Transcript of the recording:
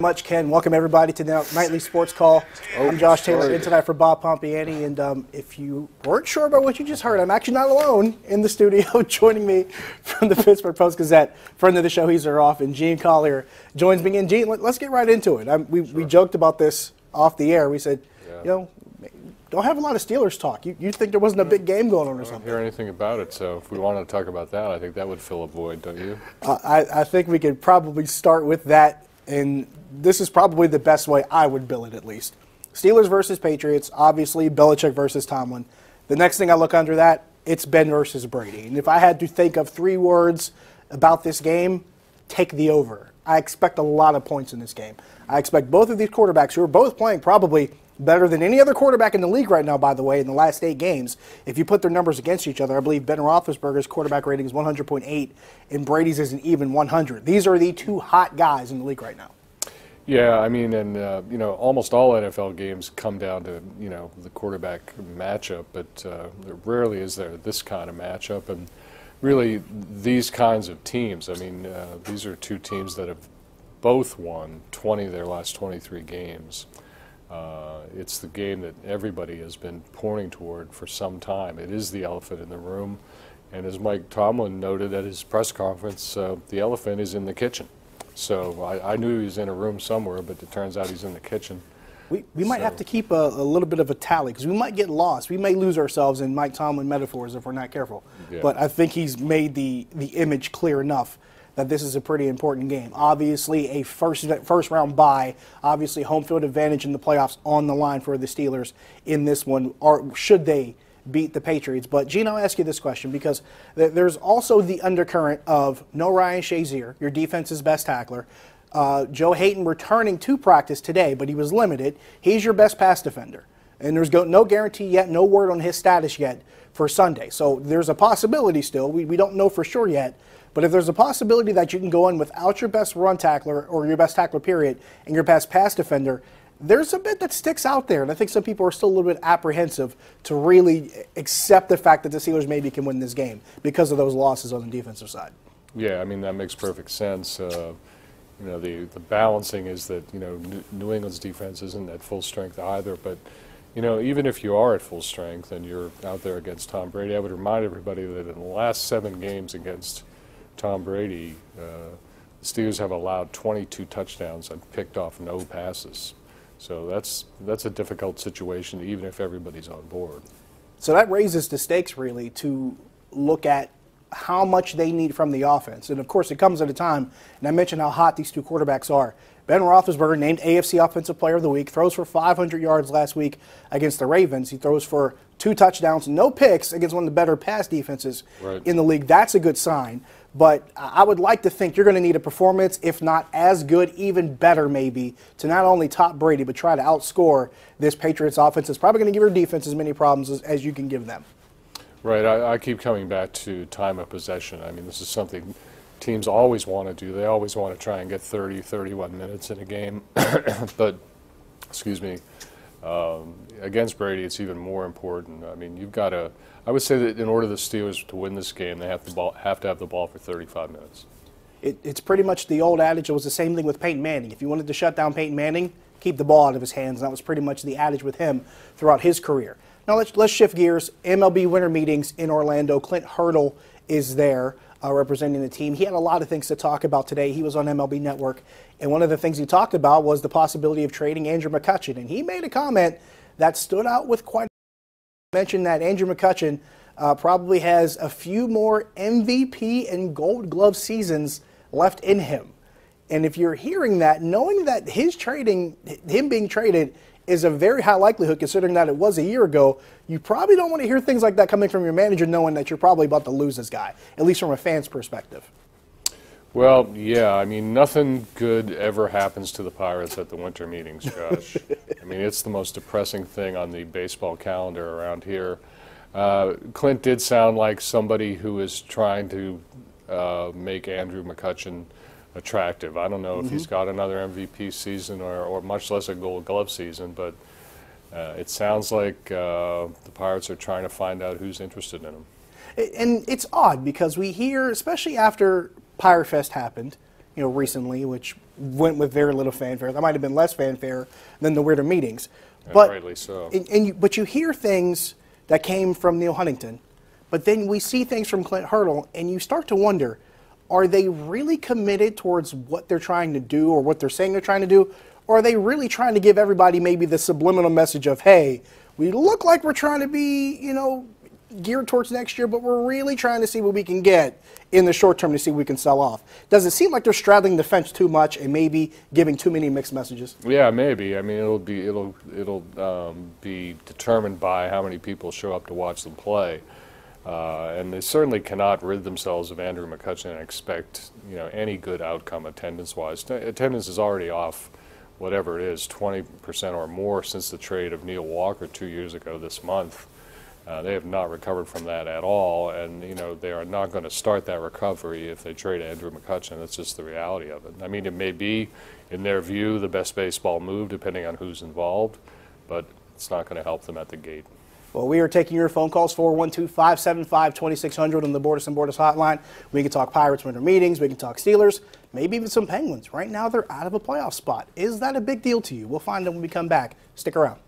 Much, Ken. Welcome everybody to the nightly sports call. I'm Josh Taylor in tonight for Bob Pompiani, and if you weren't sure about what you just heard, I'm actually not alone in the studio. Joining me from the Pittsburgh Post-Gazette, friend of the show, he's off, and Gene Collier joins me. And Gene, let's get right into it. We joked about this off the air. We said, don't have a lot of Steelers talk. You think there wasn't a big game going on or something? I don't hear anything about it, so if we wanted to talk about that, I think that would fill a void, don't you? I think we could probably start with that, and this is probably the best way I would bill it, at least. Steelers versus Patriots, obviously Belichick versus Tomlin. The next thing I look under that, it's Ben versus Brady. And if I had to think of 3 words about this game, take the over. I expect a lot of points in this game. I expect both of these quarterbacks, who are both playing probably better than any other quarterback in the league right now, by the way, in the last 8 games. If you put their numbers against each other, I believe Ben Roethlisberger's quarterback rating is 100.8 and Brady's is an even 100. These are the 2 hot guys in the league right now. Yeah, I mean, and almost all NFL games come down to the quarterback matchup, but rarely is there this kind of matchup, and really these kinds of teams. I mean, these are 2 teams that have both won 20 of their last 23 games. It's the game that everybody has been pointing toward for some time. It is the elephant in the room, and as Mike Tomlin noted at his press conference, the elephant is in the kitchen. So I knew he was in a room somewhere, but it turns out he's in the kitchen. We might have to keep a little bit of a tally, because we might get lost. We may lose ourselves in Mike Tomlin metaphors if we're not careful. Yeah. But I think he's made the image clear enough that this is a pretty important game. Obviously, a first-round bye, obviously home field advantage in the playoffs on the line for the Steelers in this one, or should they beat the Patriots. But, Gene, I'll ask you this question, because there's also the undercurrent of no Ryan Shazier, your defense's best tackler. Joe Hayden returning to practice today, but he was limited. He's your best pass defender. And there's no guarantee yet, no word on his status yet for Sunday. So there's a possibility still. We don't know for sure yet. But if there's a possibility that you can go in without your best run tackler or your best tackler, period, and your best pass defender, there's a bit that sticks out there. And I think some people are still a little bit apprehensive to really accept the fact that the Steelers maybe can win this game because of those losses on the defensive side. Yeah, I mean, that makes perfect sense. The balancing is that, New England's defense isn't at full strength either. But, even if you are at full strength and you're out there against Tom Brady, I would remind everybody that in the last 7 games against Tom Brady, the Steelers have allowed 22 touchdowns and picked off no passes. So that's a difficult situation, even if everybody's on board. So that raises the stakes, really, to look at how much they need from the offense. And, of course, it comes at a time, and I mentioned how hot these 2 quarterbacks are. Ben Roethlisberger, named AFC Offensive Player of the Week, throws for 500 yards last week against the Ravens. He throws for 2 touchdowns, no picks against one of the better pass defenses in the league. That's a good sign. But I would like to think you're going to need a performance, if not as good, even better maybe, to not only top Brady, but try to outscore this Patriots offense. It's probably going to give your defense as many problems as you can give them. Right. I keep coming back to time of possession. I mean, this is something teams always want to do. They always want to try and get 30, 31 minutes in a game. But, against Brady, it's even more important. I mean, you've got to – I would say that in order for the Steelers to win this game, they have to have the ball for 35 minutes. It's pretty much the old adage. It was the same thing with Peyton Manning. If you wanted to shut down Peyton Manning, keep the ball out of his hands. And that was pretty much the adage with him throughout his career. Now let's shift gears. MLB winter meetings in Orlando. Clint Hurdle is there representing the team. He had a lot of things to talk about today. He was on MLB Network, and one of the things he talked about was the possibility of trading Andrew McCutchen. And he made a comment that stood out with quite a mention that Andrew McCutchen probably has a few more MVP and Gold Glove seasons left in him. And if you're hearing that, knowing that him being traded is a very high likelihood, considering that it was a year ago, you probably don't want to hear things like that coming from your manager, knowing that you're probably about to lose this guy, at least from a fan's perspective. Well, yeah, I mean, nothing good ever happens to the Pirates at the winter meetings, Josh. I mean, it's the most depressing thing on the baseball calendar around here. Clint did sound like somebody who is trying to make Andrew McCutchen attractive. I don't know if he's got another MVP season or much less a Gold Glove season, but it sounds like the Pirates are trying to find out who's interested in him. And it's odd because we hear, especially after Pirate Fest happened, recently, which went with very little fanfare. That might have been less fanfare than the weirder meetings. But, rightly so. But you hear things that came from Neil Huntington, but then we see things from Clint Hurdle, and you start to wonder, are they really committed towards what they're trying to do or what they're saying they're trying to do? Or are they really trying to give everybody maybe the subliminal message of, hey, we look like we're trying to be, geared towards next year, but we're really trying to see what we can get in the short term to see what we can sell off. Does it seem like they're straddling the fence too much and maybe giving too many mixed messages? Yeah, maybe. I mean, it'll be determined by how many people show up to watch them play, and they certainly cannot rid themselves of Andrew McCutchen and expect any good outcome attendance-wise. Attendance is already off, whatever it is, 20% or more since the trade of Neil Walker 2 years ago this month. They have not recovered from that at all, and they are not going to start that recovery if they trade Andrew McCutchen. That's just the reality of it. I mean, it may be, in their view, the best baseball move, depending on who's involved, but it's not going to help them at the gate. Well, we are taking your phone calls, 412-575-2600 on the Bordas and Bordas hotline. We can talk Pirates winter meetings. We can talk Steelers, maybe even some Penguins. Right now, they're out of a playoff spot. Is that a big deal to you? We'll find out when we come back. Stick around.